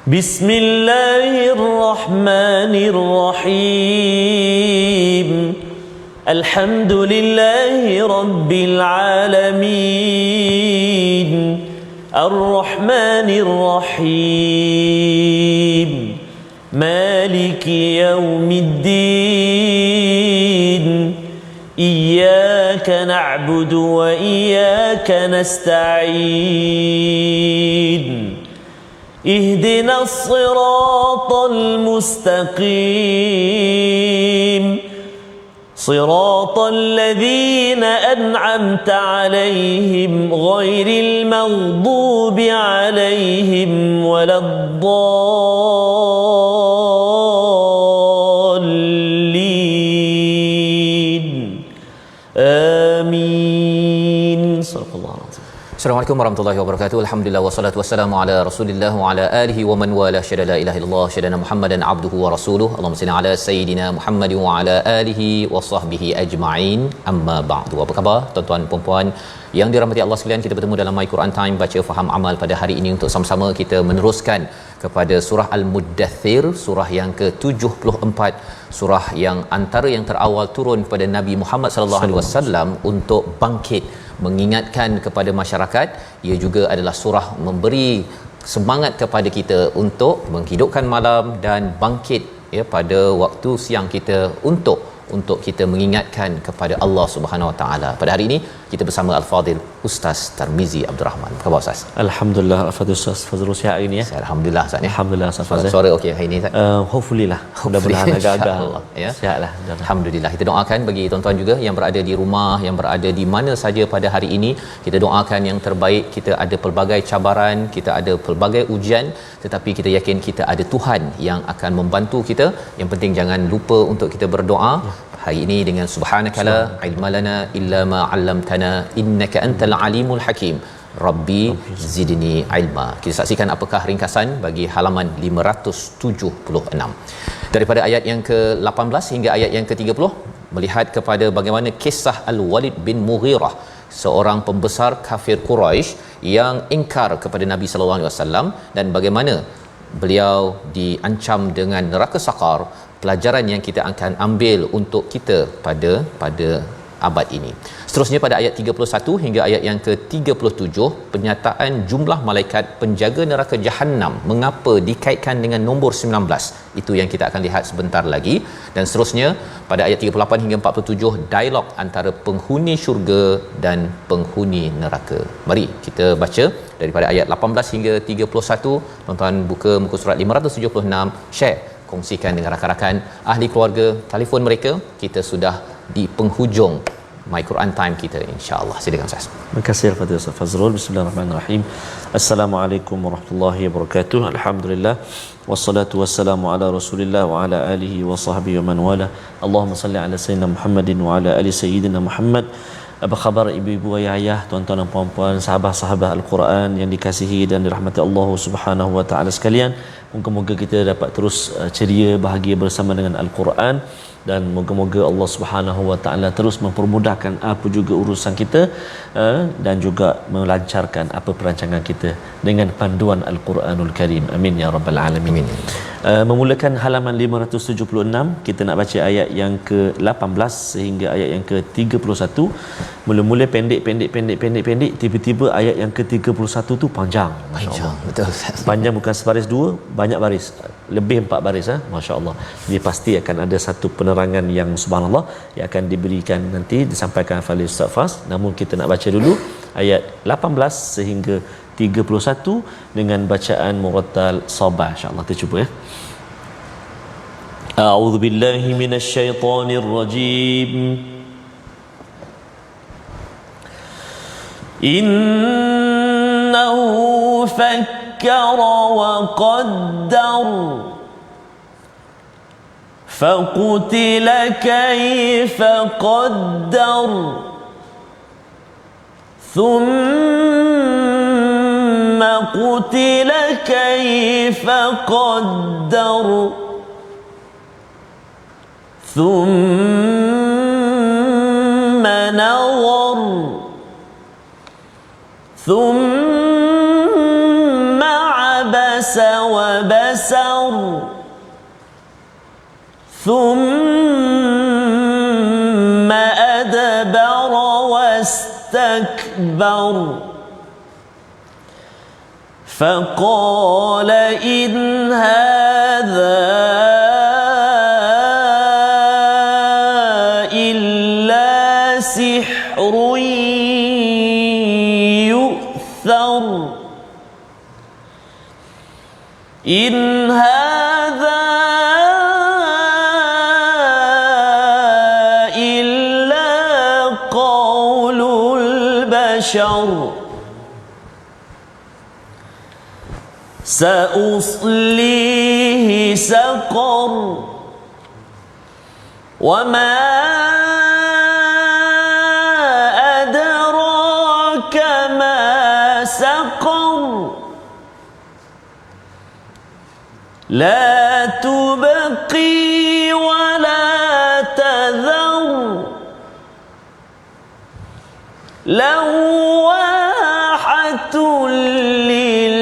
بسم الله الرحمن الرحيم الحمد لله رب العالمين الرحمن الرحيم مالك يوم الدين إياك نعبد وإياك نستعين اهدنا الصراط المستقيم صراط الذين أنعمت عليهم غير المغضوب عليهم ولا الضالين آمين صدق الله العظيم. Assalamualaikum warahmatullahi wabarakatuh. Alhamdulillah wassalatu wassalamu ala Rasulillah wa ala alihi wa man wala syada la ilaha illallah syadana Muhammadan abduhu wa rasuluh. Allahumma salli ala sayidina Muhammad wa ala alihi wa sahbihi ajma'in. Amma ba'du. Apa khabar tuan-tuan dan puan-puan yang dirahmati Allah sekalian? Kita bertemu dalam My Quran Time baca faham amal pada hari ini untuk sama-sama kita meneruskan kepada surah Al-Muddathir, surah yang ke-74, surah yang antara yang terawal turun kepada Nabi Muhammad sallallahu alaihi wasallam untuk bangkit mengingatkan kepada masyarakat. Ia juga adalah surah memberi semangat kepada kita untuk menghidupkan malam dan bangkit pada waktu siang kita untuk kita mengingatkan kepada Allah Subhanahu Wa Taala. Pada hari ini kita bersama Al-Fadil Ustaz Tarmizi Abdul Rahman. Apa khabar Ustaz? Alhamdulillah, Al-Fadil Ustaz Fazrul sihat hari ini ya. Alhamdulillah Ustaz ya. Alhamdulillah Ustaz Fazrul. Suara okey hari ini Ustaz. Hopefully lah. Mudah-mudahan agak-agak ya. Sihatlah. Alhamdulillah. Kita doakan bagi tuan-tuan juga yang berada di rumah, yang berada di mana saja pada hari ini. Kita doakan yang terbaik. Kita ada pelbagai cabaran, kita ada pelbagai ujian, tetapi kita yakin kita ada Tuhan yang akan membantu kita. Yang penting jangan lupa untuk kita berdoa. Hari ini dengan subhanakala ilmalana illa ma 'allamtana innaka antal alimul hakim. Rabbi zidni ilma. Kita saksikan apakah ringkasan bagi halaman 576. Daripada ayat yang ke-18 hingga ayat yang ke-30 melihat kepada bagaimana kisah Al-Walid bin Mughirah, seorang pembesar kafir Quraisy yang ingkar kepada Nabi sallallahu alaihi wasallam, dan bagaimana beliau diancam dengan neraka sakar. Pelajaran yang kita akan ambil untuk kita pada abad ini. Seterusnya pada ayat 31 hingga ayat yang ke-37, penyataan jumlah malaikat penjaga neraka Jahannam mengapa dikaitkan dengan nombor 19. Itu yang kita akan lihat sebentar lagi. Dan seterusnya pada ayat 38 hingga 47, dialog antara penghuni syurga dan penghuni neraka. Mari kita baca daripada ayat 18 hingga 31. Tuan-tuan buka muka surat 576, share, kongsikan dengan rakan-rakan, ahli keluarga, telefon mereka. Kita sudah di penghujung My Quran Time kita, insya-Allah. Silakan Ustaz. Terima kasih Al-Fadhil Ustaz Fazrul. Bismillahirrahmanirrahim. Assalamualaikum warahmatullahi wabarakatuh. Alhamdulillah wassalatu wassalamu ala Rasulillah wa ala alihi wa sahbihi wa man wala. Allahumma salli ala sayyidina Muhammadin wa ala ali sayyidina Muhammad. Apa khabar ibu-ibu, ayah-ayah, tuan-tuan dan puan-puan, sahabat-sahabat Al-Quran yang dikasihi dan dirahmati Allah Subhanahu wa taala sekalian. Moga-moga kita dapat terus ceria, bahagia bersama dengan Al-Quran, dan moga-moga Allah Subhanahu wa taala terus mempermudahkan apa juga urusan kita, dan juga melancarkan apa perancangan kita dengan panduan Al-Quranul Karim. Amin ya rabbal alamin. Memulakan halaman 576, kita nak baca ayat yang ke-18 sehingga ayat yang ke-31. Mula-mula pendek, tiba-tiba ayat yang ke-31 tu panjang. Masya-Allah. Betul. Panjang bukan sebaris dua, banyak baris. Lebih 4 baris, masya-Allah. Jadi pasti akan ada satu penerangan yang subhanallah yang akan diberikan nanti, disampaikan oleh Ustaz Fas. Namun kita nak baca dulu ayat 18 sehingga 31 dengan bacaan murattal sabah, insya-Allah. Kita cuba ya. A'udzu billahi minasyaitonir rajim. Innahu fakkara wa qaddar فقتل كيف قدر ثم قتل كيف قدر ثم نظر ثم عبس عبس وبسر ثم أدبر واستكبر فقال إن هذا إلا سحر يؤثر إن هذا إلا قول البشر سأصليه سقر وما أدراك ما سقر لا تبقي ولا تذر لواحة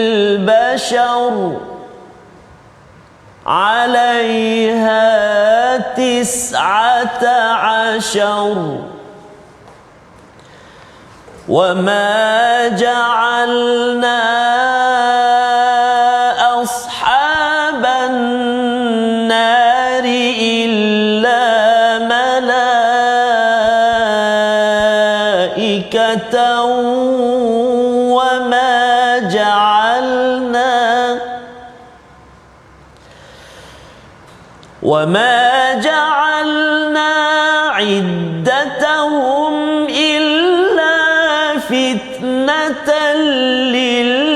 للبشر عليها 19 وما جعلنا أصحاب النار إلا ملائكة وما جعلنا عدتهم إلا فتنة للذين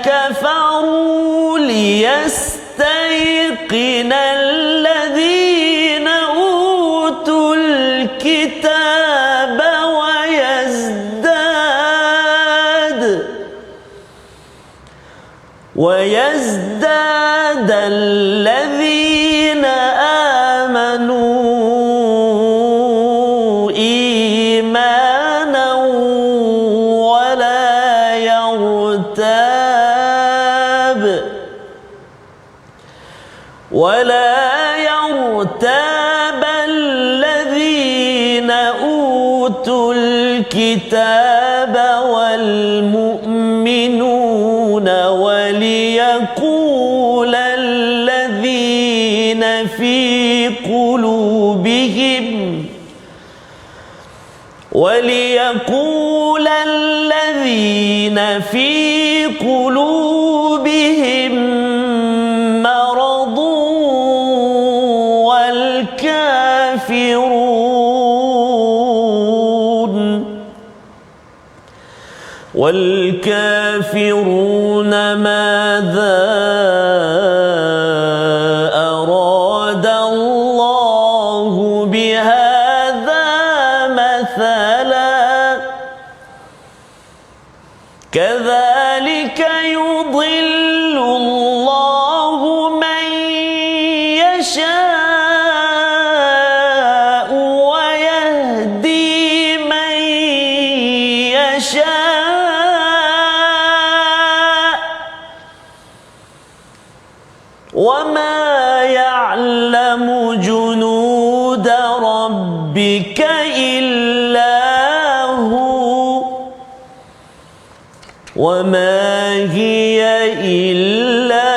كفروا ليستيقن الذين أوتوا الكتاب ويزداد الذين آمنوا إيمانا ولا يرتاب الذين أوتوا الكتاب والمؤمنون وليقول الذين في قلوبهم مرض والكافرون ماذا أراد الله بهذا مثلا كذلك يضل الله من يشاء ويهدي من يشاء وما يعلم جنود ربك إلا هو وما هي إلا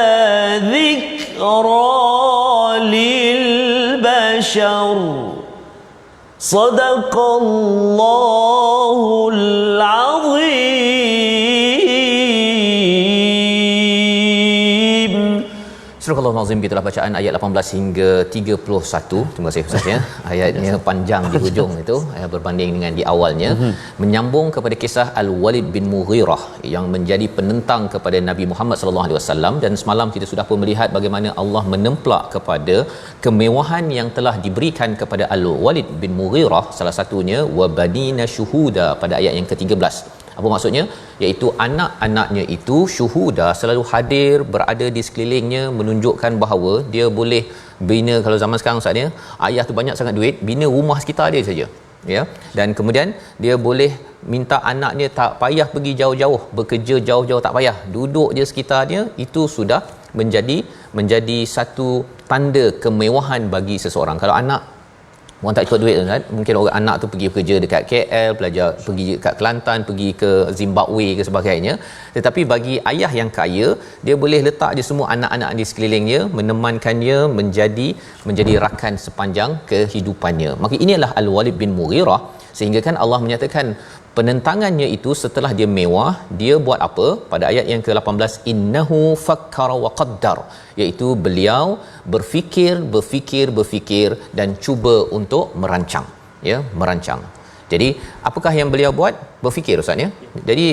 ذكرى للبشر صدق الله العظيم. Surah Al-Azim, gitulah bacaan ayat 18 hingga 31. Terima kasih Ustaz ya. Ayatnya panjang di hujung itu berbanding dengan di awalnya. Menyambung kepada kisah Al-Walid bin Mughirah yang menjadi penentang kepada Nabi Muhammad sallallahu alaihi wasallam, dan semalam kita sudah pun melihat bagaimana Allah menemplak kepada kemewahan yang telah diberikan kepada Al-Walid bin Mughirah, salah satunya wa banina syuhuda pada ayat yang ke-13. Apa maksudnya? Iaitu anak-anaknya itu syuhuda, selalu hadir, berada di sekelilingnya, menunjukkan bahawa dia boleh bina, kalau zaman sekarang Ustaz ya, ayah tu banyak sangat duit, bina rumah sekitar dia saja. Ya, dan kemudian dia boleh minta anaknya tak payah pergi jauh-jauh, bekerja jauh-jauh tak payah, duduk je sekitarnya. Itu sudah menjadi satu tanda kemewahan bagi seseorang. Kalau anak orang tak cukup duit Ustaz, mungkin orang anak tu pergi bekerja dekat KL, belajar pergi dekat Kelantan, pergi ke Zimbabwe ke sebagainya. Tetapi bagi ayah yang kaya, dia boleh letak je semua anak-anak di sekelilingnya, menemankannya, menjadi rakan sepanjang kehidupannya. Maka inilah Al-Walid bin Mughirah, sehingga kan Allah menyatakan penentangannya itu setelah dia mewah, dia buat apa? Pada ayat yang ke-18, innahu fakkara wa qaddar, iaitu beliau berfikir dan cuba untuk merancang, ya, merancang. Jadi apakah yang beliau buat? Berfikir Ustaz ya. Jadi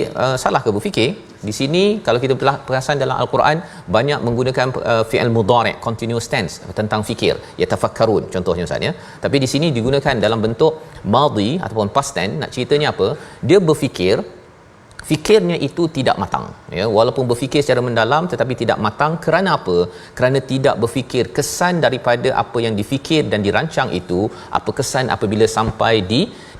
salah ke berfikir? Di sini kalau kita perasan dalam Al-Quran banyak menggunakan fi'il mudhari', continuous tense, tentang fikir, yatafakkarun contohnya Ustaz ya. Tapi di sini digunakan dalam bentuk madhi ataupun past tense. Nak ceritanya apa? Dia berfikir, fikirnya itu tidak matang, ya, walaupun berfikir secara mendalam tetapi tidak matang. Kerana apa? Kerana tidak berfikir kesan daripada apa yang difikir dan dirancang itu, apa kesan apabila sampai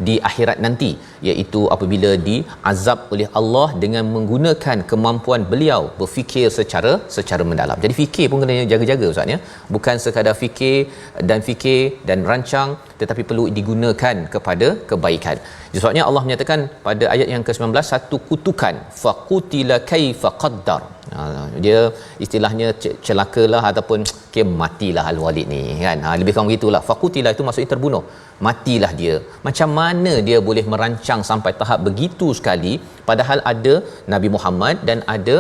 di akhirat nanti, iaitu apabila diazab oleh Allah dengan menggunakan kemampuan beliau berfikir secara mendalam. Jadi fikir pun kena jaga-jaga Ustaz ya. Bukan sekadar fikir dan rancang, tetapi perlu digunakan kepada kebaikan. Sebabnya Allah menyatakan pada ayat yang ke-19, satu kutukan, faqutila kaifa qaddar. Dia istilahnya celakalah ataupun matilah Al-Walid ni kan. Lebih kurang begitulah. Faqutila itu maksudnya terbunuh. Matilah dia. Macam mana dia boleh merancang sampai tahap begitu sekali, padahal ada Nabi Muhammad dan ada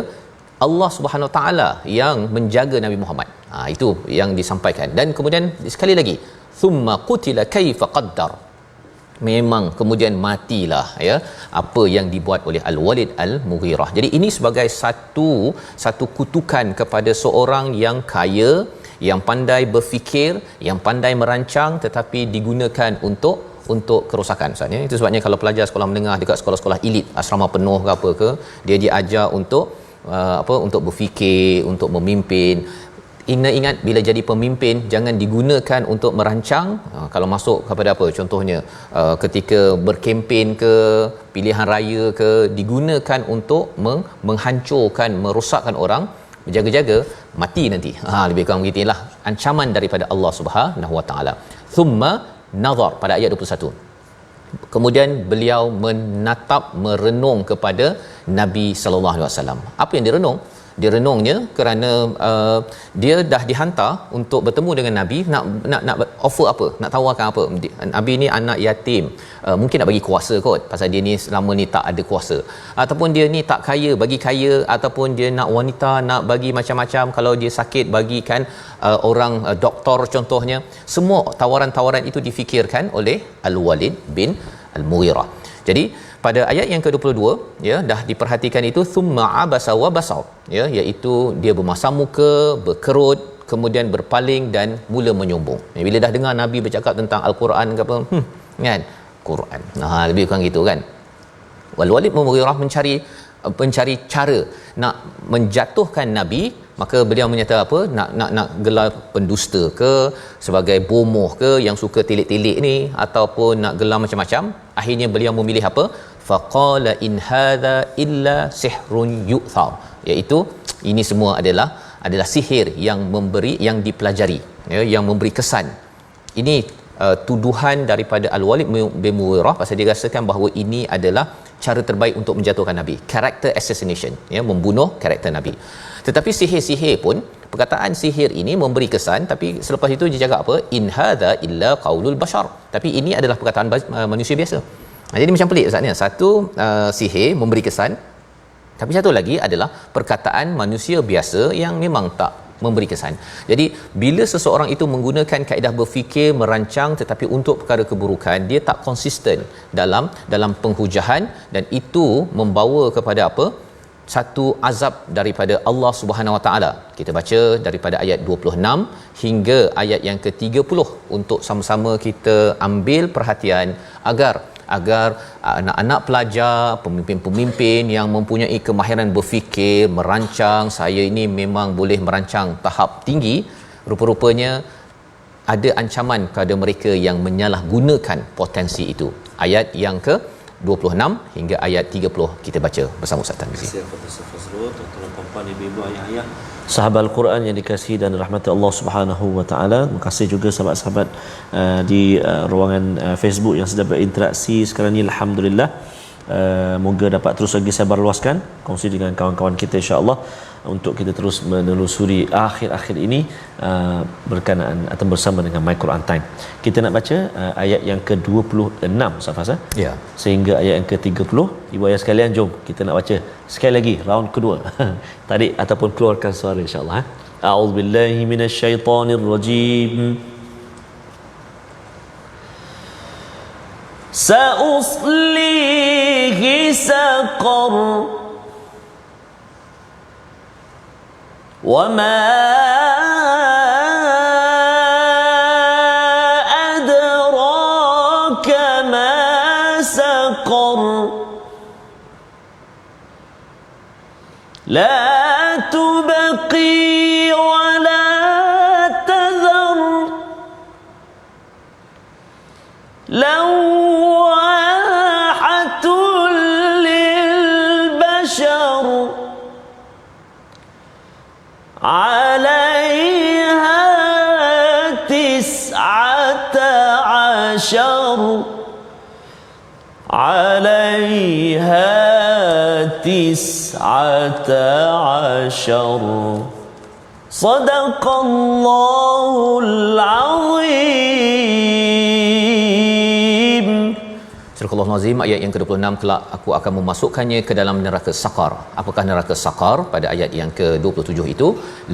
Allah Subhanahu Wa Taala yang menjaga Nabi Muhammad. Itu yang disampaikan. Dan kemudian sekali lagi, thumma qutila kaifa qaddar. Memang kemudian matilah, ya, apa yang dibuat oleh Al-Walid Al-Mughirah. Jadi ini sebagai satu kutukan kepada seorang yang kaya, yang pandai berfikir, yang pandai merancang, tetapi digunakan untuk kerosakan Ustaz ya. Itu sebabnya kalau pelajar sekolah menengah dekat sekolah-sekolah elit, asrama penuh ke apa ke, dia diajar untuk untuk berfikir, untuk memimpin. Ingat bila jadi pemimpin jangan digunakan untuk merancang. Kalau masuk kepada apa contohnya, ketika berkempen ke pilihan raya ke, digunakan untuk menghancurkan, merosakkan orang, berjaga-jaga mati nanti. Lebih kurang begitulah ancaman daripada Allah Subhanahu Wa Taala. Thumma nazar pada ayat 21. Kemudian beliau merenung kepada Nabi sallallahu alaihi wasallam. Apa yang direnung? Dia renungnya kerana dia dah dihantar untuk bertemu dengan Nabi, nak offer apa, nak tawarkan apa. Nabi ni anak yatim, mungkin nak bagi kuasa kot, pasal dia ni selama ni tak ada kuasa, ataupun dia ni tak kaya, bagi kaya, ataupun dia nak wanita, nak bagi macam-macam. Kalau dia sakit, bagikan orang doktor contohnya. Semua tawaran-tawaran itu difikirkan oleh Al-Walid bin Al-Mughirah. Jadi pada ayat yang ke-22, ya, dah diperhatikan itu thumma abasa wa basar, ya, iaitu dia bermasam muka, berkerut, kemudian berpaling dan mula menyombong. Bila dah dengar Nabi bercakap tentang Al-Quran ke apa, kan, Quran. Lebih kurang gitu kan. Wal-Walid bin Mughirah mencari cara nak menjatuhkan Nabi. Maka beliau menyatakan apa, nak gelar pendusta ke, sebagai bomoh ke, yang suka tilik-tilik ni, ataupun nak gelar macam-macam. Akhirnya beliau memilih apa? Faqala in hadza illa sihrun yu'thar, iaitu ini semua adalah sihir yang dipelajari, ya, yang memberi kesan. Ini tuduhan daripada Al-Walid bin Mughirah, pasal dia rasakan bahawa ini adalah cara terbaik untuk menjatuhkan Nabi, character assassination, ya, membunuh karakter Nabi. Tetapi sihir-sihir pun, perkataan sihir ini memberi kesan, tapi selepas itu dia cakap apa? In hadza illa qaulul bashar. Tapi ini adalah perkataan manusia biasa. Jadi macam pelik Ustaz ni. Satu sihir memberi kesan, tapi satu lagi adalah perkataan manusia biasa yang memang tak memberi kesan. Jadi bila seseorang itu menggunakan kaedah berfikir, merancang, tetapi untuk perkara keburukan, dia tak konsisten dalam penghujahan, dan itu membawa kepada apa? Satu azab daripada Allah Subhanahu Wa Taala. Kita baca daripada ayat 26 hingga ayat yang ke-30 untuk sama-sama kita ambil perhatian agar agar anak-anak pelajar, pemimpin-pemimpin yang mempunyai kemahiran berfikir, merancang, saya ini memang boleh merancang tahap tinggi, rupa-rupanya ada ancaman kepada mereka yang menyalahgunakan potensi itu. Ayat yang ke 26 hingga ayat 30 kita baca bersama Ustaz Tarmizi. Terima kasih Fazrul, tuan-tuan, puan-puan, ibu-ibu, ayah-ayah, sahabat Al-Quran yang dikasihi dan rahmati Allah Subhanahu wa taala. Terima kasih juga sahabat-sahabat di ruangan Facebook yang sedang berinteraksi sekarang ni, alhamdulillah. Moga dapat terus lagi sebar luaskan, kongsi dengan kawan-kawan kita insya-Allah untuk kita terus menelusuri akhir-akhir ini berkenaan atau bersama dengan My Quran Time. Kita nak baca ayat yang ke-26 Ustaz Fazal. Ya. Sehingga ayat yang ke-30. Ibu ayah sekalian, jom kita nak baca sekali lagi round kedua. Tarik ataupun keluarkan suara insya-Allah. A'udzubillahi minasyaitonirrajim. Sa'uslihi saqar wa ma adraka ma saqar la tubqi wa la tadhar لواحة للبشر عليها 19 عليها 19 صدق الله العظيم. Surah Al-Nazim ayat yang ke-26, kelak aku akan memasukkannya ke dalam neraka Saqar. Apakah neraka Saqar? Pada ayat yang ke-27 itu,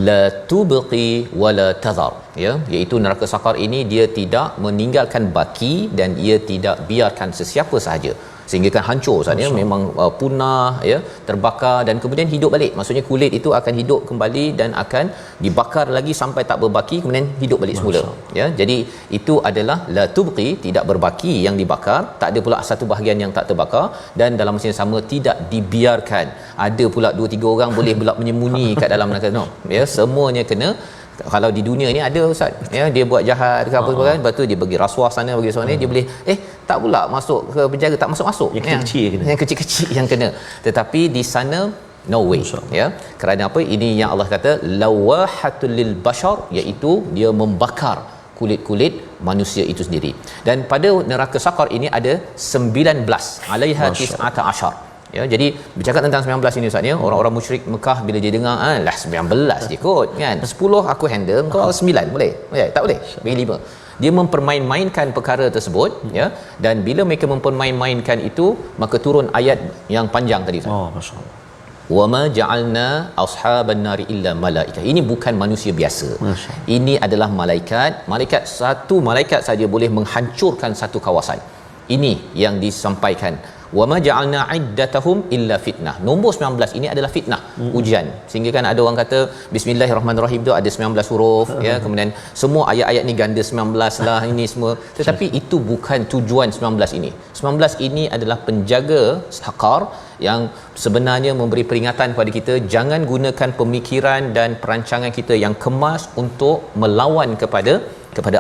la tubqi wala tadhar, ya, iaitu neraka Saqar ini dia tidak meninggalkan baki dan ia tidak biarkan sesiapa sahaja, sehingga kan hancur sahaja, memang punah, ya, terbakar dan kemudian hidup balik. Maksudnya kulit itu akan hidup kembali dan akan dibakar lagi sampai tak berbaki, kemudian hidup balik semula, ya. Jadi itu adalah la tubqi, tidak berbaki yang dibakar, tak ada pula satu bahagian yang tak terbakar, dan dalam masa yang sama tidak dibiarkan ada pula 2-3 orang boleh pula menyembunyi kat dalam neraka, no, ya, semuanya kena. Kalau di dunia ni ada ustaz, ya, dia buat jahat ke apa kan, lepas tu dia bagi rasuah sana bagi sana, dia boleh tak pula masuk ke penjara, tak masuk yang kecil kena, yang kecil-kecil yang kena, tetapi di sana no way, ya. Kerana apa? Ini yang Allah kata lawahatul lil bashar, iaitu dia membakar kulit-kulit manusia itu sendiri. Dan pada neraka Saqar ini ada 19, alaiha 19. Ya, jadi bercakap tentang 19 ini ustaz, ya, orang-orang musyrik Mekah bila dia dengar lah 19 je kot kan, 10 aku handle, kau 9 boleh? Tak boleh, bagi 5. Dia mempermain-mainkan perkara tersebut, ya, dan bila mereka mempermain-mainkan itu maka turun ayat yang panjang tadi ustaz. Masya-Allah. Wa ma ja'alna ashaban nari illa malaikah. Ini bukan manusia biasa. Ini adalah malaikat. Satu malaikat saja boleh menghancurkan satu kawasan. Ini yang disampaikan. Wa ma ja'alna iddatahum illa fitnah. Nombor 19 ini adalah fitnah, ujian. Sehingga kan ada orang kata bismillahirrahmanirrahim tu ada 19 huruf, ya, kemudian semua ayat-ayat ni ganda 19 lah ini semua. Tetapi itu bukan tujuan 19 ini. 19 ini adalah penjaga Saqar yang sebenarnya memberi peringatan kepada kita, jangan gunakan pemikiran dan perancangan kita yang kemas untuk melawan kepada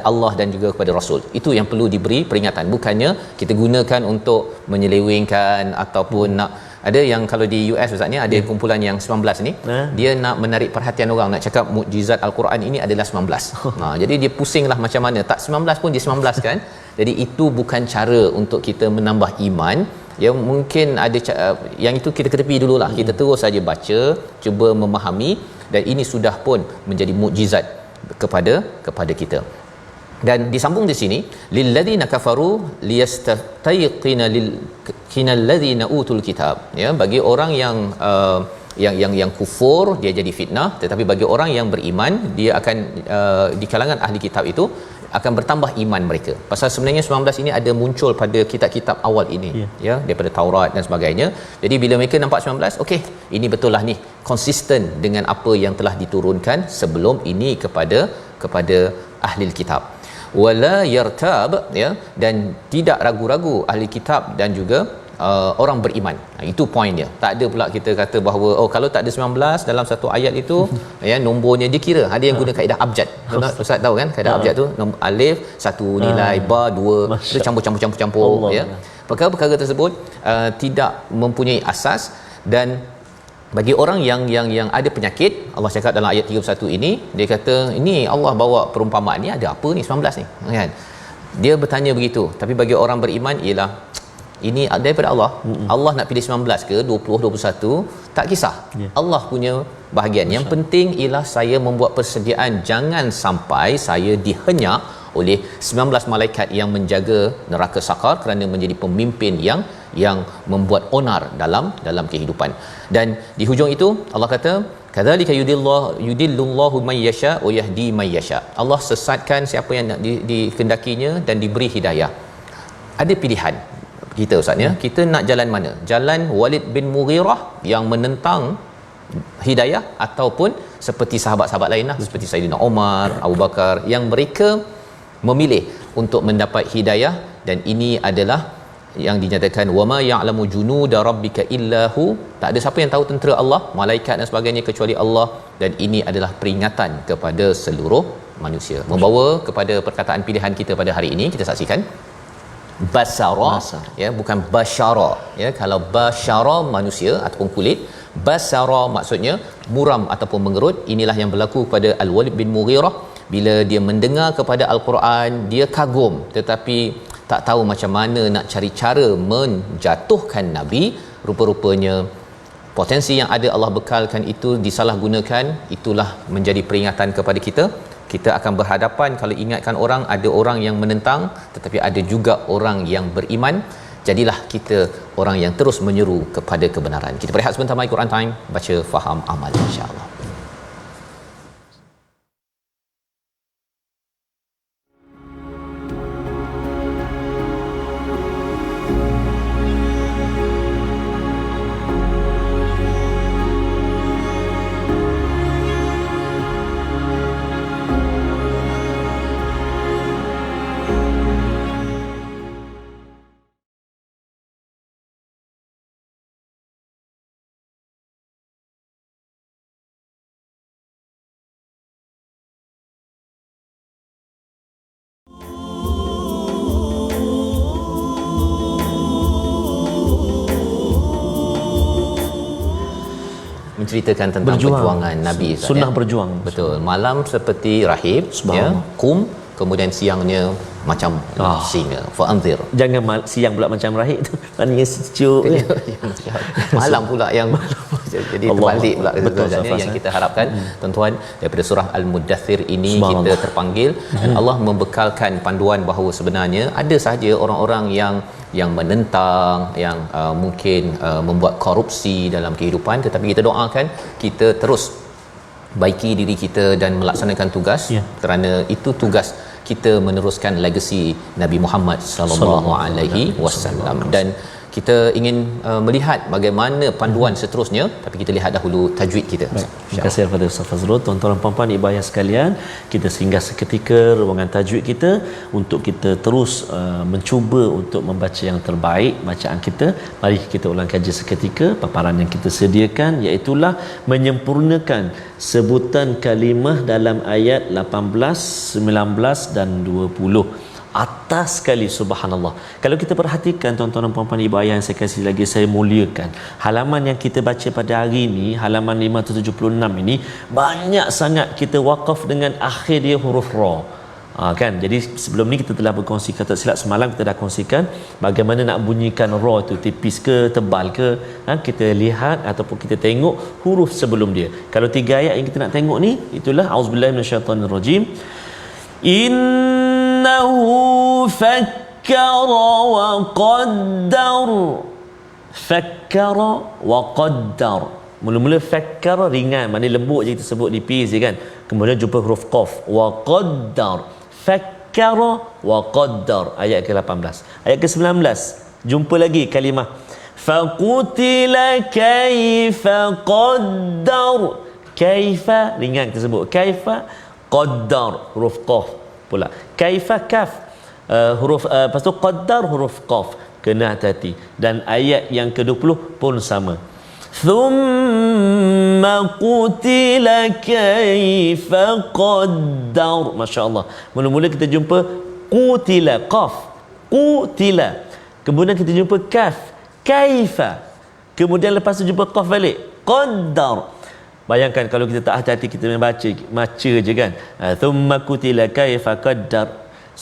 Allah dan juga kepada Rasul. Itu yang perlu diberi peringatan, bukannya kita gunakan untuk menyelewengkan ataupun nak. Ada yang kalau di US ustaz ni ada kumpulan yang 19 ni, dia nak menarik perhatian orang, nak cakap mukjizat Al-Quran ini adalah 19. Jadi dia pusinglah macam mana, tak 19 pun dia 19 kan. Jadi itu bukan cara untuk kita menambah iman. Ya, mungkin ada yang itu kita ketepi dululah. Kita terus saja baca, cuba memahami, dan ini sudah pun menjadi mukjizat kepada kita. Dan disambung di sini, lilladzina kafaru liyastayqina lilladzina utul kitab, ya, bagi orang yang kufur dia jadi fitnah, tetapi bagi orang yang beriman dia akan di kalangan ahli kitab itu akan bertambah iman mereka. Pasal sebenarnya 19 ini ada muncul pada kitab-kitab awal ini, ya, daripada Taurat dan sebagainya. Jadi bila mereka nampak 19, okey, ini betul lah ni, konsisten dengan apa yang telah diturunkan sebelum ini kepada ahli kitab. wala yartab, ya, dan tidak ragu-ragu ahli kitab dan juga orang beriman. Itu point dia. Tak ada pula kita kata bahawa kalau tak ada 19 dalam satu ayat itu ya, nombornya dia kira. Ada yang guna kaedah abjad. Ustaz tahu kan kaedah abjad tu, alif satu nilai, ba dua, dia campur-campur ya. Perkara-perkara tersebut tidak mempunyai asas. Dan bagi orang yang ada penyakit, Allah cakap dalam ayat 31 ini, dia kata ini Allah bawa perumpamaan ni, ada apa ni 19 ni, kan? Dia bertanya begitu. Tapi bagi orang beriman ialah ini daripada Allah. Allah nak pilih 19 ke 20, 21, tak kisah. Allah punya bahagian. Yang penting ialah saya membuat persediaan, jangan sampai saya dihenyak oleh 19 malaikat yang menjaga neraka sakar kerana menjadi pemimpin yang membuat onar dalam kehidupan. Dan di hujung itu Allah kata kadzalika yudillullahu may yasha wa yahdi may yasha. Allah sesatkan siapa yang nak dikendakinya dan diberi hidayah. Ada pilihan kita, Ustaz, ya. Kita nak jalan mana? Jalan Walid bin Mughirah yang menentang hidayah, ataupun seperti sahabat-sahabat lainlah, seperti Saidina Umar, Abu Bakar, yang mereka memilih untuk mendapat hidayah. Dan ini adalah yang dinyatakan wama ya'lamu junuda rabbika illahu, tak ada siapa yang tahu tentera Allah, malaikat dan sebagainya kecuali Allah. Dan ini adalah peringatan kepada seluruh manusia. Membawa kepada perkataan pilihan kita pada hari ini, kita saksikan basara, ya, bukan basyara, ya. Kalau basyara manusia ataupun kulit, basara maksudnya muram ataupun mengerut. Inilah yang berlaku pada Al-Walid bin Mughirah. Bila dia mendengar kepada Al-Quran, dia kagum, tetapi tak tahu macam mana nak cari cara menjatuhkan Nabi. Rupa-rupanya potensi yang ada Allah bekalkan itu disalahgunakan. Itulah menjadi peringatan kepada kita. Kita akan berhadapan, kalau ingatkan orang, ada orang yang menentang, tetapi ada juga orang yang beriman. Jadilah kita orang yang terus menyeru kepada kebenaran. Kita berehat sebentar, My Quran Time, baca, faham, amal, insya-Allah. Menceritakan tentang perjuangan Nabi, sunnah berjuang. Betul. Malam seperti rahib, ya, kum, kemudian siangnya macam singa. Fa'anzir. Jangan siang pula macam rahib tu. Maknanya sejuk. Malam pula yang jadi terbalik pula. Betul, yang kita harapkan tuan-tuan, daripada surah Al-Muddathir ini kita terpanggil dan Allah membekalkan panduan bahawa sebenarnya ada sahaja orang-orang yang menentang, yang mungkin membuat korupsi dalam kehidupan, tetapi kita doakan kita terus baiki diri kita dan melaksanakan tugas, kerana itu tugas kita meneruskan legasi Nabi Muhammad sallallahu alaihi wasallam. Dan kita ingin melihat bagaimana panduan seterusnya, tapi kita lihat dahulu tajwid kita. Terima kasih kepada Ustaz Fazrul. Tuan-tuan dan puan-puan ibu ayah sekalian, kita singgah seketika ruangan tajwid kita untuk kita terus mencuba untuk membaca yang terbaik bacaan kita. Mari kita ulang kaji seketika paparan yang kita sediakan, iaitu menyempurnakan sebutan kalimah dalam ayat 18, 19 dan 20. Atas sekali, subhanallah. Kalau kita perhatikan tuan-tuan dan puan-puan ibu ayah yang saya kasih lagi, saya muliakan, halaman yang kita baca pada hari ini, halaman 576 ini, banyak sangat kita wakaf dengan akhir dia huruf ra. Kan? Jadi sebelum ni kita telah berkongsi, kata silap semalam kita dah kongsikan bagaimana nak bunyikan ra tu, tipis ke tebal ke. Kita lihat ataupun kita tengok huruf sebelum dia. Kalau 3 ayat yang kita nak tengok ni, itulah auzubillahi minasyaitonirrajim. Innahu fakkara wa qaddar. Fakkara wa qaddar. Mula-mula fakkara ringan, maknanya lembut je kita sebut nipis je kan. Kemudian jumpa huruf qaf, wa qaddar. Fakkara wa qaddar, ayat ke-18. Ayat ke-19 jumpa lagi kalimah faqutila kaifa qaddar. Kaifa ringan kita sebut, kaifa, qaddar huruf qaf. pula. Kaifa kaf, huruf lepas tu qaddar huruf qaf, kena hati-hati. Dan ayat yang ke-20 pun sama. Thumma qutila kaifa qaddar. Masya-Allah. Mula-mula kita jumpa qutila qaf, qutila. Kemudian kita jumpa kaf, kaifa. Kemudian lepas tu jumpa qaf balik, qaddar. Bayangkan kalau kita tak hati-hati, kita baca je kan. Thumma qutila kaifa qaddar.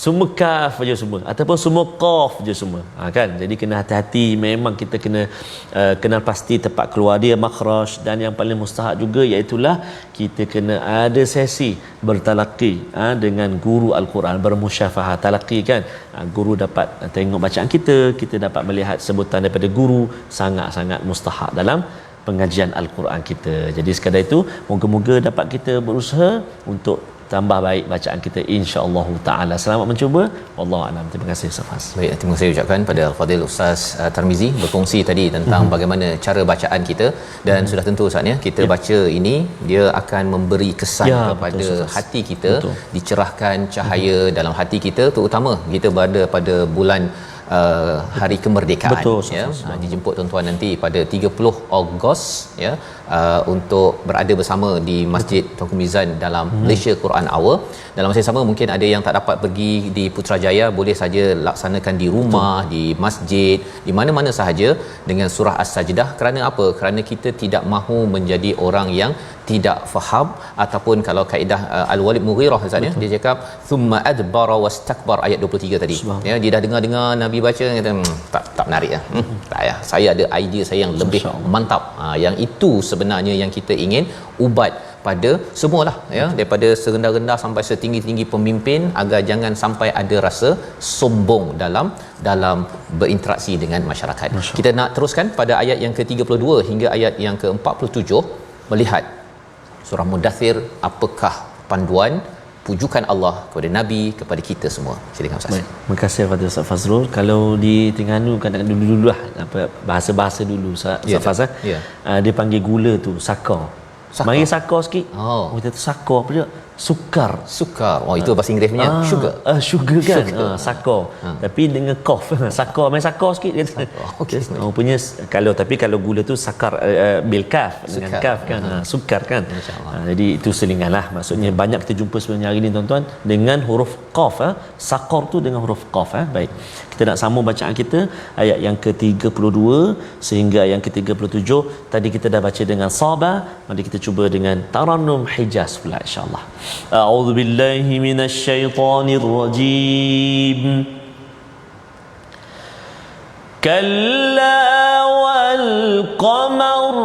Semua kaf je semua ataupun semua qaf je semua. Kan? Jadi kena hati-hati, memang kita kena kenal pasti tempat keluar dia, makhraj. Dan yang paling mustahak juga iaitulah kita kena ada sesi bertalaqi dengan guru al-Quran, bermusyafahah, talaqi kan. Guru dapat tengok bacaan kita dapat melihat sebutan daripada guru, sangat-sangat mustahak dalam pengajian al-Quran kita. Jadi sekadar itu, moga-moga dapat kita berusaha untuk tambah baik bacaan kita, insya-Allah taala. Selamat mencuba. Wallahu a'lam. Terima kasih Ustaz Faz. Baik, terima kasih ucapkan pada Al-Fadhil Ustaz Tarmizi berkongsi tadi tentang bagaimana cara bacaan kita, dan sudah tentu Ustaz ya, kita baca ini dia akan memberi kesan kepada hati kita, dicerahkan cahaya dalam hati kita, terutama kita berada pada bulan hari kemerdekaan. Betul, ya. Dijemput tuan-tuan nanti pada 30 Ogos ya, untuk berada bersama di Masjid Tunku Mizan dalam Malaysia Quran Hour. Dalam masa yang sama, mungkin ada yang tak dapat pergi di Putrajaya, boleh saja laksanakan di rumah, di masjid, di mana-mana sahaja dengan surah As-Sajdah. Kerana apa? Kerana kita tidak mahu menjadi orang yang tidak faham, ataupun kalau kaedah Al-Walid Mughirah Ustaz ya, dia cakap thumma adbara wastakbar, ayat 23 tadi ya, dia dah dengar Nabi baca, kata tak menarik ya. Tak ya, saya ada idea saya yang lebih mantap. Yang itu sebenarnya yang kita ingin ubat pada semualah ya, daripada serendah-rendah sampai setinggi-tinggi pemimpin, agar jangan sampai ada rasa sombong dalam berinteraksi dengan masyarakat. Kita nak teruskan pada ayat yang ke-32 hingga ayat yang ke-47, melihat surah Mudaththir, apakah panduan pujukan Allah kepada Nabi, kepada kita semua. Silakan Ustaz. Terima kasih kepada Ustaz Fazrul. Kalau di Terengganu kadang-kadang dulu-dululah apa bahasa-bahasa dulu Ustaz Faz, dia panggil gula tu sakar. Mari sakar sikit. Kita tu sakar apa dia? Sukar. Oh, itu bahasa Inggeris punya sugar. Sugar kan. Sakar. Tapi dengan qaf. Sakar, main sakar sikit kata. Okey. Punya kalau gula tu sakar bil kaf, dengan kaf kan. Sukar kan. Jadi itu selinganlah. Maksudnya banyak kita jumpa sebenarnya hari ni tuan-tuan dengan huruf qaf. Sakar tu dengan huruf qaf. Baik. Kita nak sambung bacaan kita ayat yang ke-32 sehingga yang ke-37. Tadi kita dah baca dengan Sabah, mari kita cuba dengan Tarannum Hijaz pula insya-Allah. A'udzu billahi minasy syaithanir rajim. Kalla wal qamar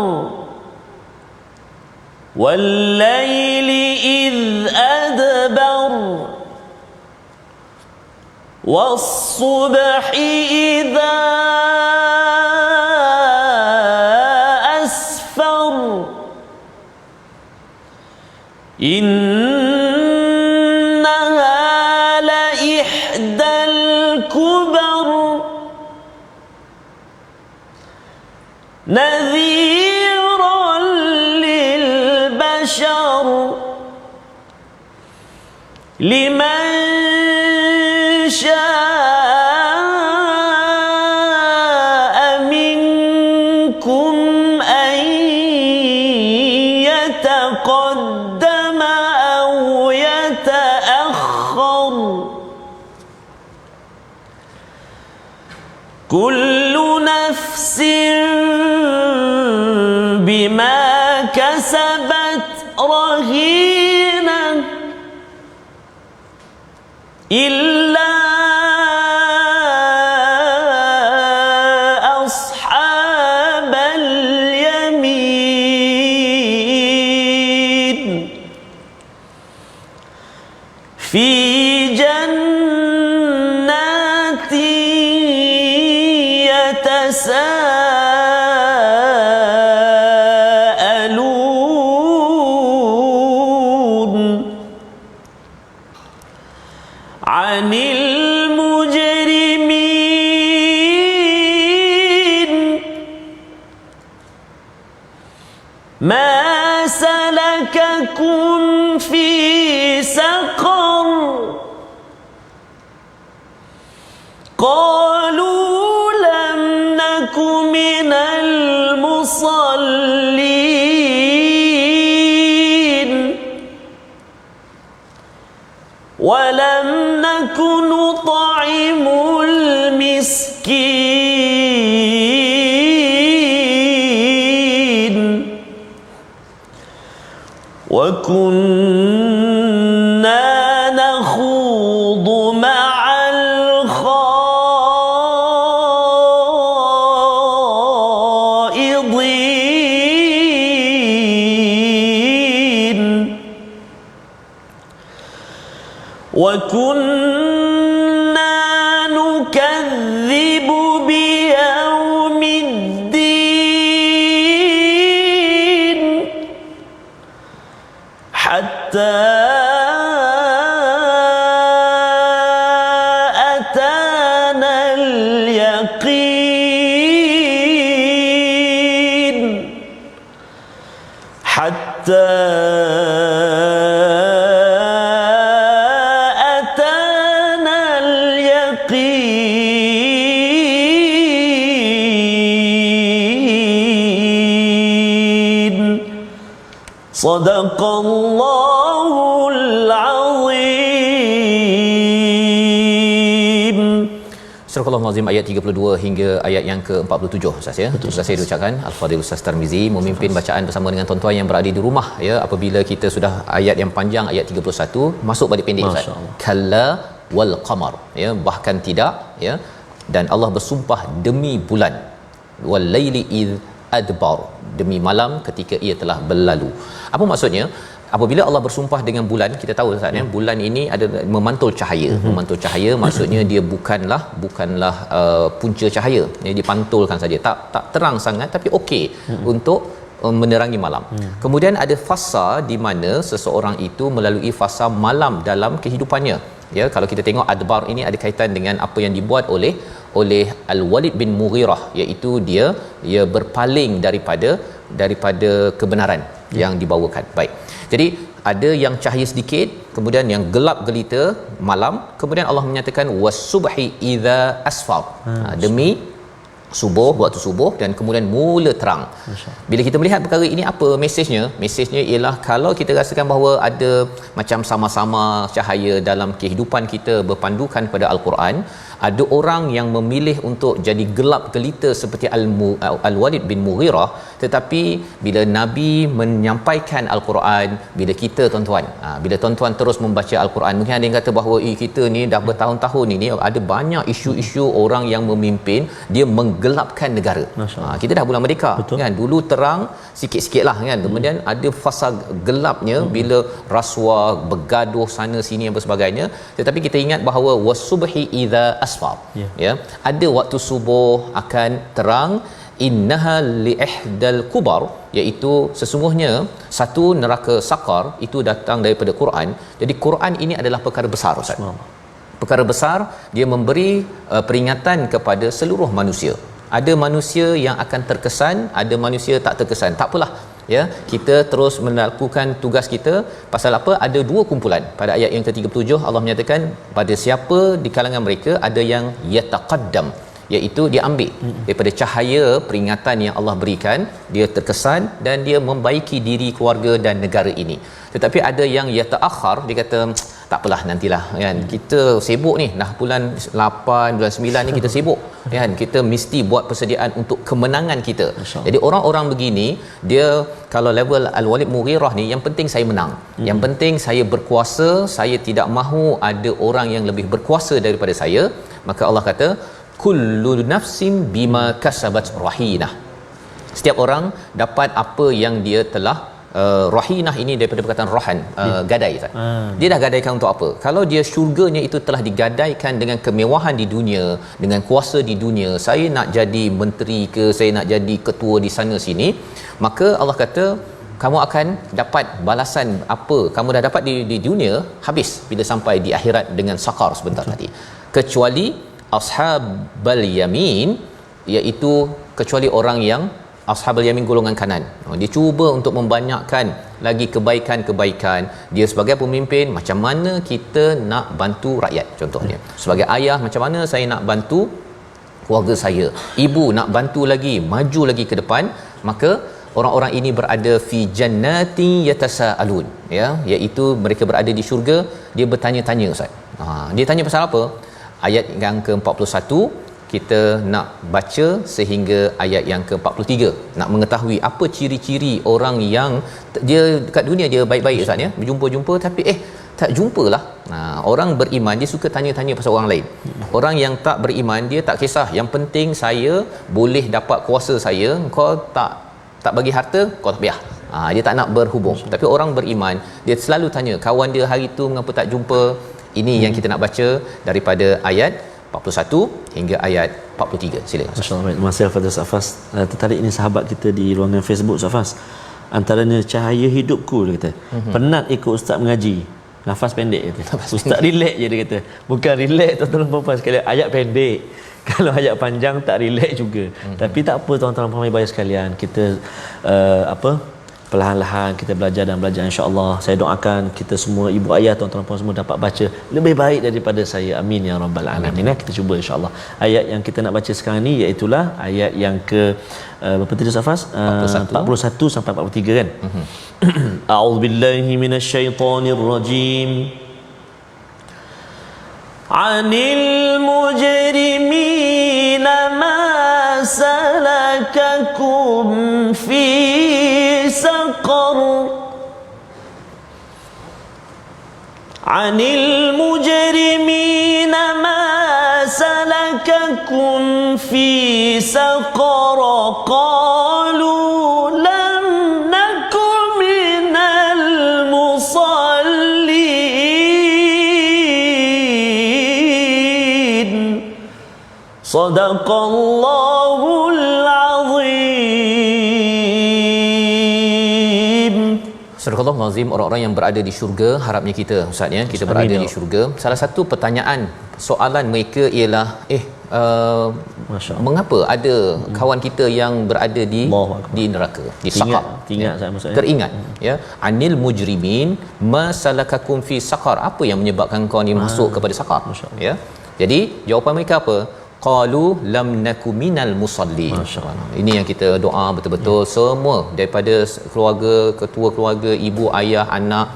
wal laili idh adbar والصبح إذا أسفر إنها لإحدى الكبر نذيرا للبشر لمن شاء منكم أن يتقدم أو يتأخر كل نفس بما كسبت رهينة إلا أصحاب اليمين في جنات يتساءلون عن المجرمين ما سلككم في سقر قالوا لم نك من المصلين ولم نك نطعم المسكين وكنا نخوض مع الخائضين وكنا نكذب بيوم الدين حتى أتانا اليقين حتى أتانا اليقين صدق الله العظيم. Surah Al-Azim ayat 32 hingga ayat yang ke-47 Ustaz ya. Ustaz saya ucapkan Al-Fadhil Ustaz Tarmizi memimpin bacaan bersama dengan tuan-tuan yang berada di rumah ya. Apabila kita sudah ayat yang panjang ayat 31 masuk balik pendek Ustaz. Kalla wal qamar ya, bahkan tidak ya, dan Allah bersumpah demi bulan, wal laili id adbar, demi malam ketika ia telah berlalu. Apa maksudnya? Apabila Allah bersumpah dengan bulan, kita tahu Ustaz ya, bulan ini ada memantul cahaya. Memantul cahaya maksudnya dia bukanlah punca cahaya. Dia dipantulkan saja. Tak terang sangat tapi okey untuk menerangi malam. Kemudian ada fasa di mana seseorang itu melalui fasa malam dalam kehidupannya. Ya, kalau kita tengok adbar ini ada kaitan dengan apa yang dibuat oleh Al-Walid bin Mughirah, iaitu dia berpaling daripada kebenaran yang dibawakan. Baik. Jadi ada yang cahaya sedikit, kemudian yang gelap gelita malam, kemudian Allah menyatakan was-subhi idza asfar. Demi subuh, waktu subuh, dan kemudian mula terang. Bila kita melihat perkara ini, apa mesejnya? Mesejnya ialah kalau kita rasakan bahawa ada macam sama-sama cahaya dalam kehidupan kita berpandukan pada Al-Quran, ada orang yang memilih untuk jadi gelap gelita seperti Al-Walid bin Mughirah, tetapi bila Nabi menyampaikan Al-Quran, bila kita tuan-tuan, bila tuan-tuan terus membaca Al-Quran, mungkin ada yang kata bahawa kita ni dah bertahun-tahun ini ada banyak isu-isu orang yang memimpin dia menggelapkan negara. Kita dah bulan Merdeka. Betul. Kan dulu terang sikit-sikit lah kan, kemudian ada fasa gelapnya bila rasuah, bergaduh sana sini dan sebagainya. Tetapi kita ingat bahawa wasubhi idza asfar, ya, ada waktu subuh akan terang. Innaha li ihdal kubar, iaitu sesungguhnya satu neraka Saqar itu datang daripada Quran. Jadi Quran ini adalah perkara besar Ustaz. Perkara besar, dia memberi peringatan kepada seluruh manusia. Ada manusia yang akan terkesan, ada manusia tak terkesan. Tak apalah ya, kita terus melakukan tugas kita. Pasal apa? Ada dua kumpulan. Pada ayat yang ke-37 Allah menyatakan pada siapa di kalangan mereka ada yang yataqaddam, iaitu dia ambil daripada cahaya peringatan yang Allah berikan, dia terkesan dan dia membaiki diri, keluarga dan negara ini. Tetapi ada yang yataakhir, dia kata tak apalah nantilah kan, kita sibuk ni dah bulan 8 bulan 9 ni kita sibuk kan, kita mesti buat persediaan untuk kemenangan kita. Jadi orang-orang begini, dia kalau level Al-Walid Mughirah ni, yang penting saya menang, yang penting saya berkuasa, saya tidak mahu ada orang yang lebih berkuasa daripada saya. Maka Allah kata kullu nafsin bima kasabat rahinah, setiap orang dapat apa yang dia telah rahinah ini daripada perkataan rahan, gadai. Dia dah gadaikan untuk apa? Kalau dia syurganya itu telah digadaikan dengan kemewahan di dunia, dengan kuasa di dunia, saya nak jadi menteri ke, saya nak jadi ketua di sana sini, maka Allah kata kamu akan dapat balasan apa kamu dah dapat di dunia, habis bila sampai di akhirat dengan Saqar sebentar tadi. Kecuali ashabal yamin, iaitu kecuali orang yang ashabul yamin golongan kanan. Dia cuba untuk membanyakkan lagi kebaikan-kebaikan. Dia sebagai pemimpin, macam mana kita nak bantu rakyat contohnya. Sebagai ayah, macam mana saya nak bantu keluarga saya. Ibu nak bantu lagi, maju lagi ke depan, maka orang-orang ini berada fi jannati yatasaalun, ya, iaitu mereka berada di syurga. Dia bertanya-tanya, Ustaz. Dia tanya pasal apa? Ayat yang ke-41 kita nak baca sehingga ayat yang ke-43, nak mengetahui apa ciri-ciri orang yang dia dekat dunia dia baik-baik, Ustaz, ya, berjumpa-jumpa tapi tak jumpalah. Orang beriman dia suka tanya-tanya pasal orang lain. Orang yang tak beriman dia tak kisah, yang penting saya boleh dapat kuasa saya, kau tak bagi harta, kau tak payah. Dia tak nak berhubung. Tapi orang beriman dia selalu tanya kawan dia hari tu mengapa tak jumpa. Ini yang kita nak baca daripada ayat 41 hingga ayat 43. Silakan. Masya-Allah. Masih Fadil Safas tertarik ini sahabat kita di ruangan Facebook Safas. Antaranya cahaya hidupku, dia kata. Penat ikut ustaz mengaji. Nafas pendek, kata. Ustaz relax je, dia kata. Bukan relax tuan-tuan puan-puan sekalian, ayat pendek. Kalau ayat panjang tak relax juga. Tapi tak apa tuan-tuan puan-puan baik sekalian. Kita perlahan-lahan kita belajar dan belajar, insya-Allah. Saya doakan kita semua ibu ayah tuan-tuan puan semua dapat baca lebih baik daripada saya. Amin ya rabbal alamin. Kita cuba insya-Allah. Ayat yang kita nak baca sekarang ni iaitu ayat yang ke berapa tadi Safas? 41 sampai 43 kan? A'udzubillahi minasyaitonir rajim. 'Anil mujrimina ma salakakum fi سقر عن المجرمين ما سلككم في سقر قالوا لم نك من المصلين صدق الله Surah Al-Azim. Orang-orang yang berada di syurga, harapnya kita, Ustaz, ya, kita berada di syurga. Salah satu pertanyaan, soalan mereka ialah mengapa ada kawan kita yang berada di neraka, di saqar. Teringat, ya, anil mujrimin masalakakum fi saqar, apa yang menyebabkan kau ni masuk kepada saqar, ya. Jadi jawapan mereka apa? Qalu lam naku minal musallin. Ini yang kita doa betul-betul semua daripada keluarga, ketua keluarga, ibu, ayah, anak,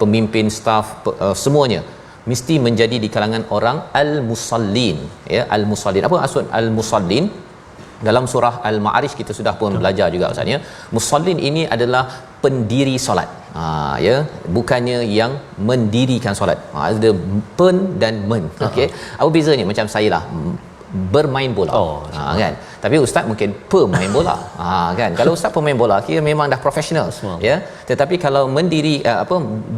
pemimpin, staf, semuanya mesti menjadi di kalangan orang al-musallin, ya. Al-musallin, apa maksud al-musallin? Dalam surah Al-Ma'arij kita sudah pun belajar juga, Ustaz, ya. Musallin ini adalah pendiri solat. Ya, bukannya yang mendirikan solat. Ada pen dan men. Okey. Apa bezanya? Macam saya lah bermain bola. Kan. Tapi ustaz mungkin pemain bola. Kan. Kalau ustaz pemain bola kira memang dah profesional, ya. Tetapi kalau mendiri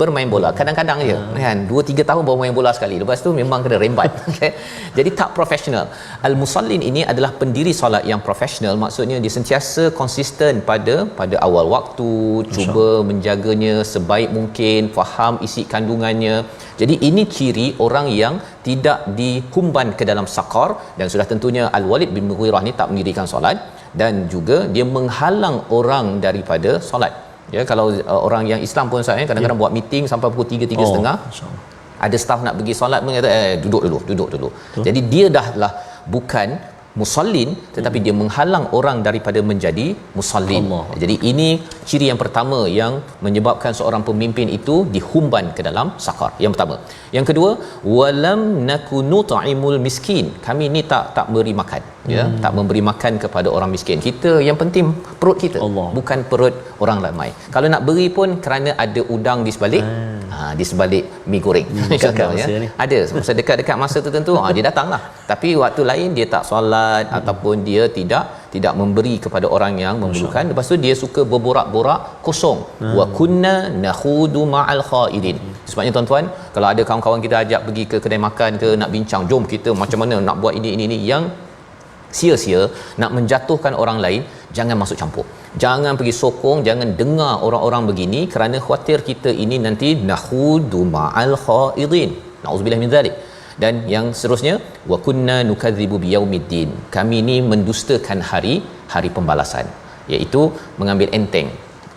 bermain bola kadang-kadang je, kan, 2-3 tahun baru main bola sekali. Lepas tu memang kena rembat. Okay. Jadi tak profesional. Al-musallin ini adalah pendiri solat yang profesional. Maksudnya dia sentiasa konsisten pada awal waktu, cuba menjaganya sebaik mungkin, faham isi kandungannya. Jadi ini ciri orang yang tidak dihumban ke dalam saqar. Dan sudah tentunya Al-Walid bin Mughirah ni tak mendirikan solat, dan juga dia menghalang orang daripada solat. Ya, kalau orang yang Islam pun saya kadang-kadang buat meeting sampai pukul 3:30. Ada staf nak pergi solat pun kata duduk dulu. Jadi dia dah lah bukan musallin, tetapi dia menghalang orang daripada menjadi musallin. Jadi ini ciri yang pertama yang menyebabkan seorang pemimpin itu dihumban ke dalam saqar. Yang pertama. Yang kedua, walam nakunu ta'imul miskin. Kami ni tak beri makan, ya, tak memberi makan kepada orang miskin. Kita yang penting perut kita, bukan perut orang ramai. Kalau nak beri pun kerana ada udang di sebalik di sebalik mi goreng. Contohnya ada masa dekat-dekat masa tertentu dia datanglah. Tapi waktu lain dia tak solat ataupun dia tidak memberi kepada orang yang memerlukan. Lepas tu dia suka berborak-borak kosong. Wa kunna nakhudu ma'al khaidin. Sebabnya tuan-tuan, kalau ada kawan-kawan kita ajak pergi ke kedai makan ke, nak bincang, jom kita macam mana nak buat ini yang sia-sia, nak menjatuhkan orang lain, jangan masuk campur. Jangan pergi sokong, jangan dengar orang-orang begini, kerana khawatir kita ini nanti nakhudu ma'al khaidin. Nauzubillah min zalik. Dan yang seterusnya, wa kunna nukadzibu biyaumiddin. Kami ni mendustakan hari pembalasan, iaitu mengambil enteng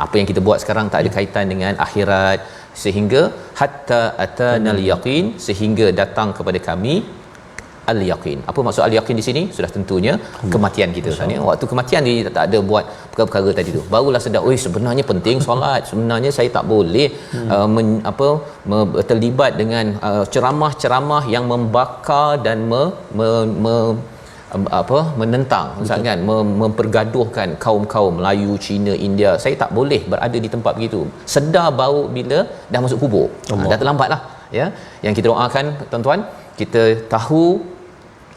apa yang kita buat sekarang tak ada kaitan dengan akhirat, sehingga hatta atanal yaqin, sehingga datang kepada kami al-yaqin. Apa maksud al-yaqin di sini? Sudah tentunya kematian kita Ustaz, ya. Waktu kematian ni tak ada buat perkara-perkara tadi tu. Barulah sedar, oi sebenarnya penting solat. Sebenarnya saya tak boleh terlibat dengan ceramah-ceramah yang membakar dan menentang Ustaz, kan, mempergaduhkan kaum-kaum Melayu, Cina, India. Saya tak boleh berada di tempat begitu. Sedar baru bila dah masuk kubur. Dah terlambatlah, ya. Yang kita doakan tuan-tuan, kita tahu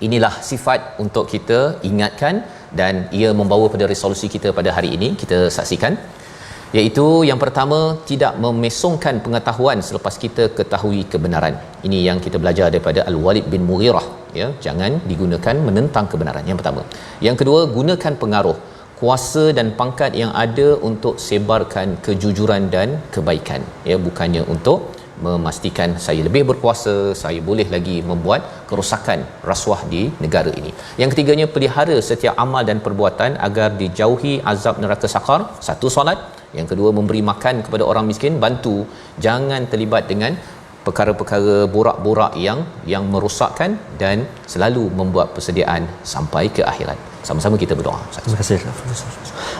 inilah sifat untuk kita ingatkan, dan ia membawa pada resolusi kita pada hari ini. Kita saksikan, iaitu yang pertama, tidak memesongkan pengetahuan selepas kita ketahui kebenaran. Ini yang kita belajar daripada Al-Walid bin Mughirah, ya. Jangan digunakan menentang kebenaran, yang pertama. Yang kedua, gunakan pengaruh, kuasa dan pangkat yang ada untuk sebarkan kejujuran dan kebaikan, ya, bukannya untuk memastikan saya lebih berkuasa, saya boleh lagi membuat kerosakan, rasuah di negara ini. Yang ketiganya, pelihara setiap amal dan perbuatan agar dijauhi azab neraka sakar. Satu, solat. Yang kedua, memberi makan kepada orang miskin, bantu. Jangan terlibat dengan perkara-perkara borak-borak yang merosakkan, dan selalu membuat persediaan sampai ke akhirat. Sama-sama kita berdoa. Terima kasih.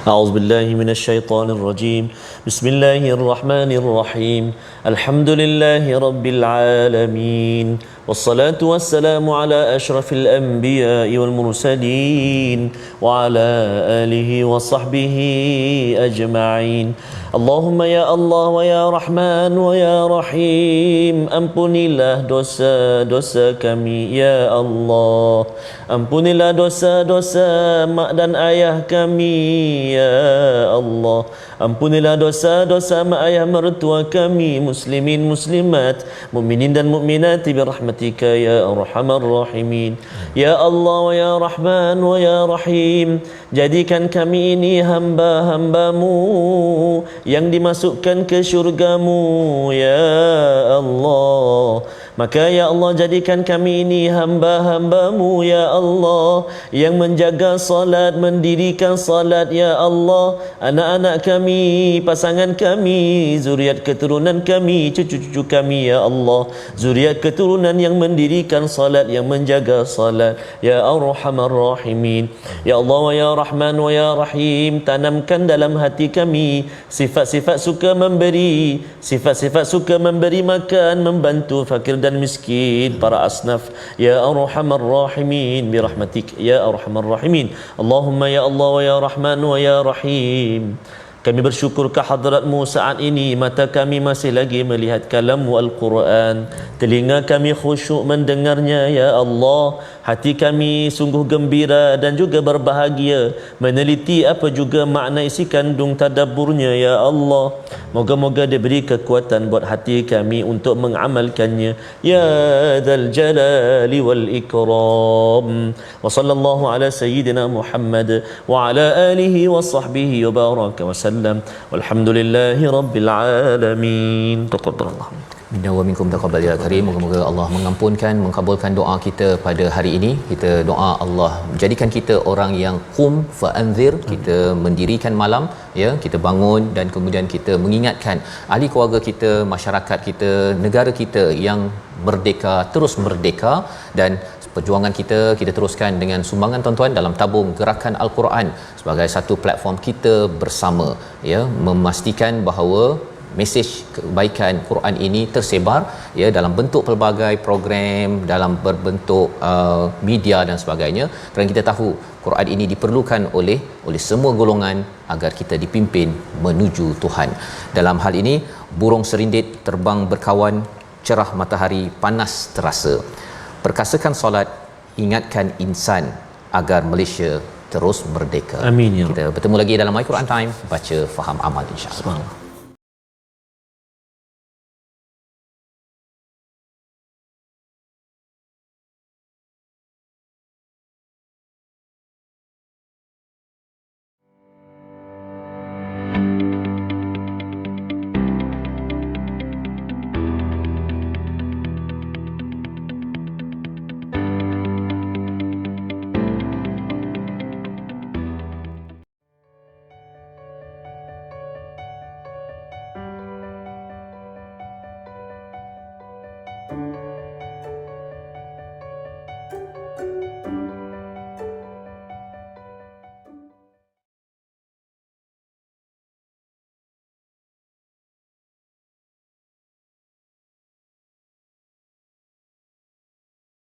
A'udzubillahi minasyaitonir rajim. Bismillahirrahmanirrahim. Alhamdulillahi rabbil alamin. Wassalatu wassalamu ala asyrafil anbiya'i wal mursalin wa ala alihi wa sahbihi ajma'in. Allahumma ya Allah wa ya Rahman wa ya Rahim, ampunilah dosa-dosa kami ya Allah. Ampunilah dosa-dosa mak dan ayah kami ya Allah. Ampunilah dosa-dosa mak ayah mertua kami, muslimin muslimat, mukminin dan mukminat birahmatika ya arhamar rahimin. Ya Allah wa ya Rahman wa ya Rahim, jadikan kami ini hamba-hambamu yang dimasukkan ke syurgamu ya Allah. Maka ya Allah, jadikan kami ini hamba-hambamu ya Allah, yang menjaga salat, mendirikan salat ya Allah. Anak-anak kami, pasangan kami, zuriat keturunan kami, cucu-cucu kami ya Allah. Zuriat keturunan yang mendirikan salat, yang menjaga salat ya Arhamar Rahimin. Ya Allah wa ya Rahman wa ya Rahim, tanamkan dalam hati kami sifat-sifat suka memberi, sifat-sifat suka memberi makan, membantu fakir dan miskin, para asnaf ya Arhamar Rahimin birahmatik ya Arhamar Rahimin. Allahumma ya Allah wa ya Rahman wa ya Rahim, kami bersyukur ke hadratmu saat ini mata kami masih lagi melihat kalammu Al-Quran, telinga kami khusyuk mendengarnya ya Allah, hati kami sungguh gembira dan juga berbahagia meneliti apa juga makna isi kandung tadabburnya ya Allah. Moga-moga diberi kekuatan buat hati kami untuk mengamalkannya ya Dzal Jalali wal Ikram. Wa sallallahu ala sayyidina Muhammad wa ala alihi wa sahbihi wa baraka wa sallam. Walhamdulillahi rabbil alamin. Taqabbalallah minna wa minkum taqabbal ya karim. Moga-moga Allah mengampunkan, mengabulkan doa kita pada hari ini. Kita doa Allah jadikan kita orang yang qum fa anzir, kita mendirikan malam, ya, kita bangun dan kemudian kita mengingatkan ahli keluarga kita, masyarakat kita, negara kita yang merdeka, terus merdeka, dan perjuangan kita teruskan dengan sumbangan tuan-tuan dalam tabung gerakan Al-Quran sebagai satu platform kita bersama, ya, memastikan bahawa mesej kebaikan Quran ini tersebar, ya, dalam bentuk pelbagai program, dalam berbentuk media dan sebagainya, kerana kita tahu Quran ini diperlukan oleh semua golongan agar kita dipimpin menuju Tuhan. Dalam hal ini, burung serindit terbang berkawan, cerah matahari panas terasa. Perkasakan solat, ingatkan insan agar Malaysia terus merdeka. Amin ya. Kita bertemu lagi dalam My Quran Time, baca, faham, amal, insya-Allah.